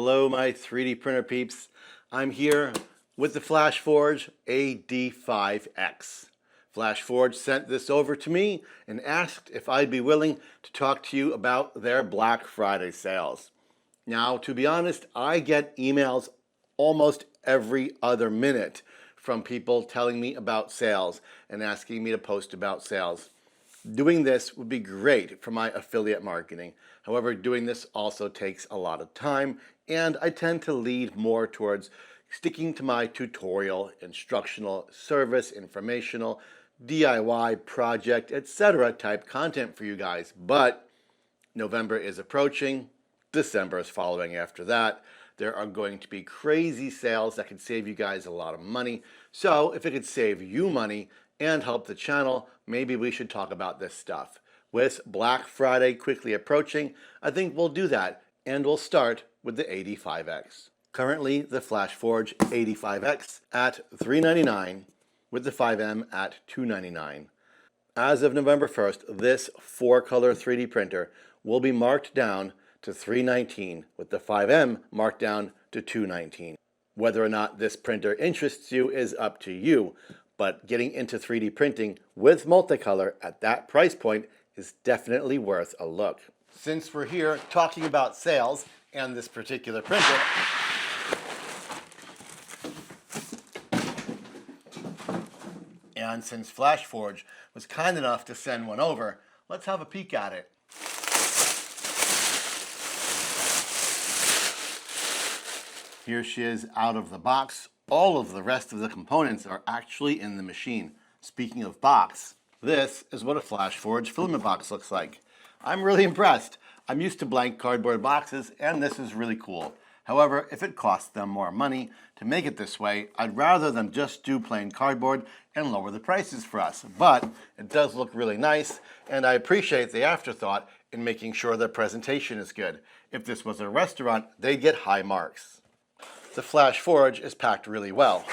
Hello, my 3D printer peeps. I'm here with the FlashForge AD5X. FlashForge sent this over to me and asked if I'd be willing to talk to you about their Black Friday sales. Now, to be honest, I get emails almost every other minute from people telling me about sales and asking me to post about sales. Doing this would be great for my affiliate marketing. However, doing this also takes a lot of time, and I tend to lead more towards sticking to my tutorial, instructional, service, informational, DIY, project, etc. type content for you guys. But November is approaching, December is following after that. There are going to be crazy sales that could save you guys a lot of money. So if it could save you money and help the channel, maybe we should talk about this stuff. With Black Friday quickly approaching, I think we'll do that, and we'll start with the AD5X. Currently, the FlashForge AD5X at $399, with the 5M at $299. As of November 1st, this 4-color 3D printer will be marked down to $319, with the 5M marked down to $219. Whether or not this printer interests you is up to you, but getting into 3D printing with multicolor at that price point is definitely worth a look. Since we're here talking about sales and this particular printer, and since FlashForge was kind enough to send one over, let's have a peek at it. Here she is out of the box. All of the rest of the components are actually in the machine. Speaking of box, this is what a FlashForge filament box looks like. I'm really impressed. I'm used to blank cardboard boxes, and this is really cool. However, if it costs them more money to make it this way, I'd rather them just do plain cardboard and lower the prices for us. But it does look really nice, and I appreciate the afterthought in making sure their presentation is good. If this was a restaurant, they'd get high marks. The FlashForge is packed really well,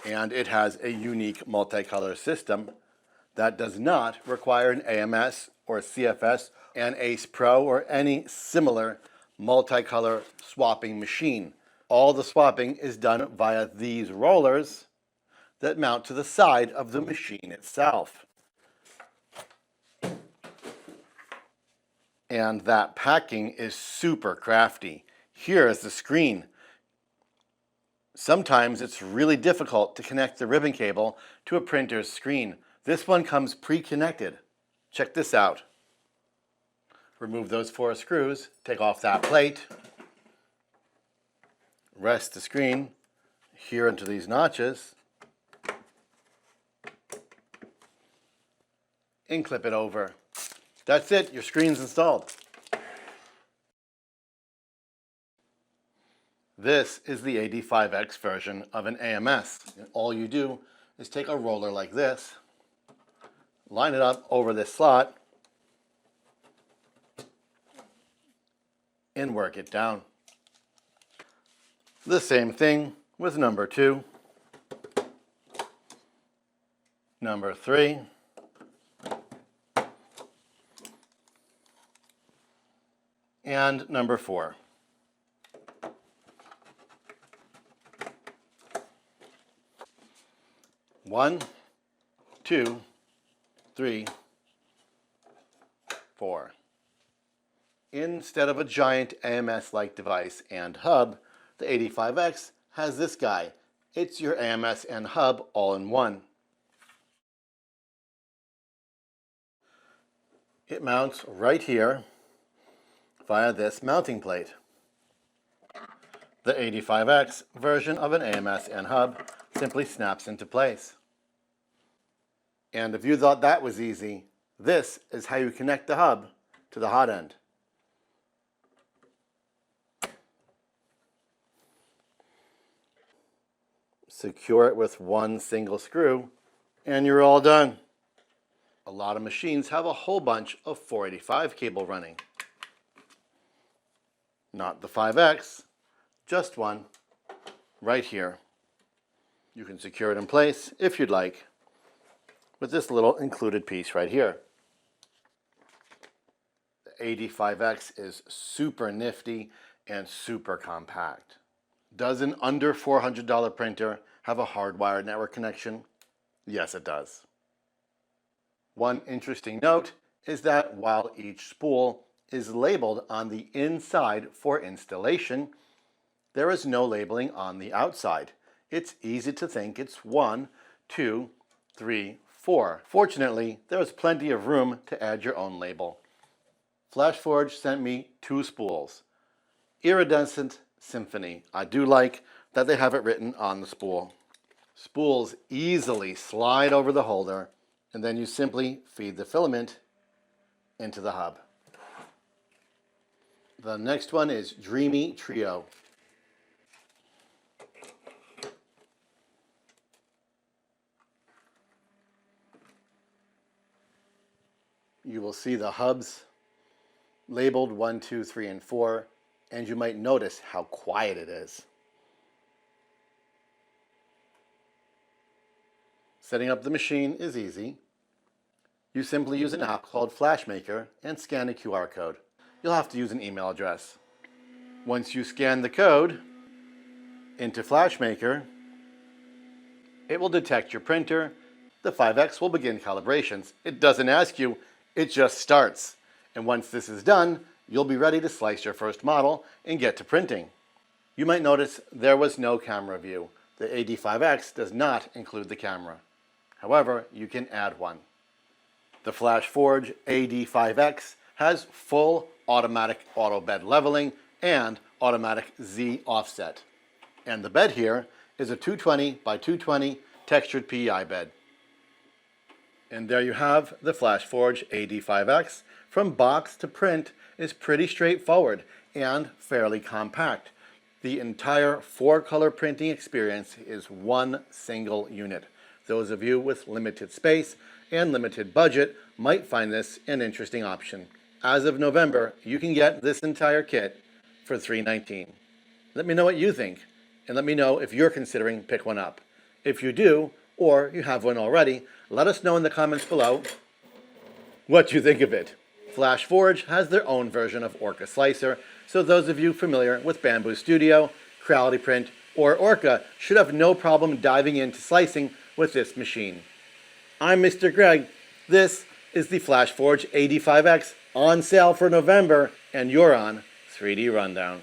and it has a unique multicolor system that does not require an AMS or CFS, an ACE Pro, or any similar multicolor swapping machine. All the swapping is done via these rollers that mount to the side of the machine itself. And that packing is super crafty. Here is the screen. Sometimes it's really difficult to connect the ribbon cable to a printer's screen. This one comes pre-connected. Check this out. Remove those 4 screws, take off that plate, rest the screen here into these notches, and clip it over. That's it, your screen's installed. This is the AD5X version of an AMS. And all you do is take a roller like this, line it up over this slot, and work it down. The same thing with number 2, number 3, and number 4. One, 2, 3, 4. Instead of a giant AMS-like device and hub, the AD5X has this guy. It's your AMS and hub all in one. It mounts right here via this mounting plate. The AD5X version of an AMS and hub simply snaps into place. And if you thought that was easy, this is how you connect the hub to the hot end. Secure it with one single screw, and you're all done. A lot of machines have a whole bunch of 485 cable running. Not the 5X, just one right here. You can secure it in place if you'd like with this little included piece right here. The AD5X is super nifty and super compact. Does an under $400 printer have a hardwired network connection? Yes, it does. One interesting note is that while each spool is labeled on the inside for installation, there is no labeling on the outside. It's easy to think it's 1, 2, 3, 4. Fortunately, there is plenty of room to add your own label. FlashForge sent me 2 spools. Iridescent Symphony. I do like that they have it written on the spool. Spools easily slide over the holder, and then you simply feed the filament into the hub. The next one is Dreamy Trio. You will see the hubs labeled 1, 2, 3, and 4, and you might notice how quiet it is. Setting up the machine is easy. You simply use an app called FlashMaker and scan a QR code. You'll have to use an email address. Once you scan the code into FlashMaker, it will detect your printer. The 5X will begin calibrations. It doesn't ask you, it just starts. And once this is done, you'll be ready to slice your first model and get to printing. You might notice there was no camera view. The AD5X does not include the camera. However, you can add one. The FlashForge AD5X has full automatic auto bed leveling and automatic Z offset. And the bed here is a 220 by 220 textured PEI bed. And there you have the FlashForge AD5X. From box to print is pretty straightforward and fairly compact. The entire 4-color printing experience is one single unit. Those of you with limited space and limited budget might find this an interesting option. As of November, you can get this entire kit for $319. Let me know what you think, and let me know if you're considering pick one up. If you do, or you have one already, let us know in the comments below what you think of it. FlashForge has their own version of Orca Slicer, so those of you familiar with Bamboo Studio, Creality Print, or Orca should have no problem diving into slicing with this machine. I'm Mr. Greg. This is the FlashForge AD5X on sale for November, and you're on 3D Rundown.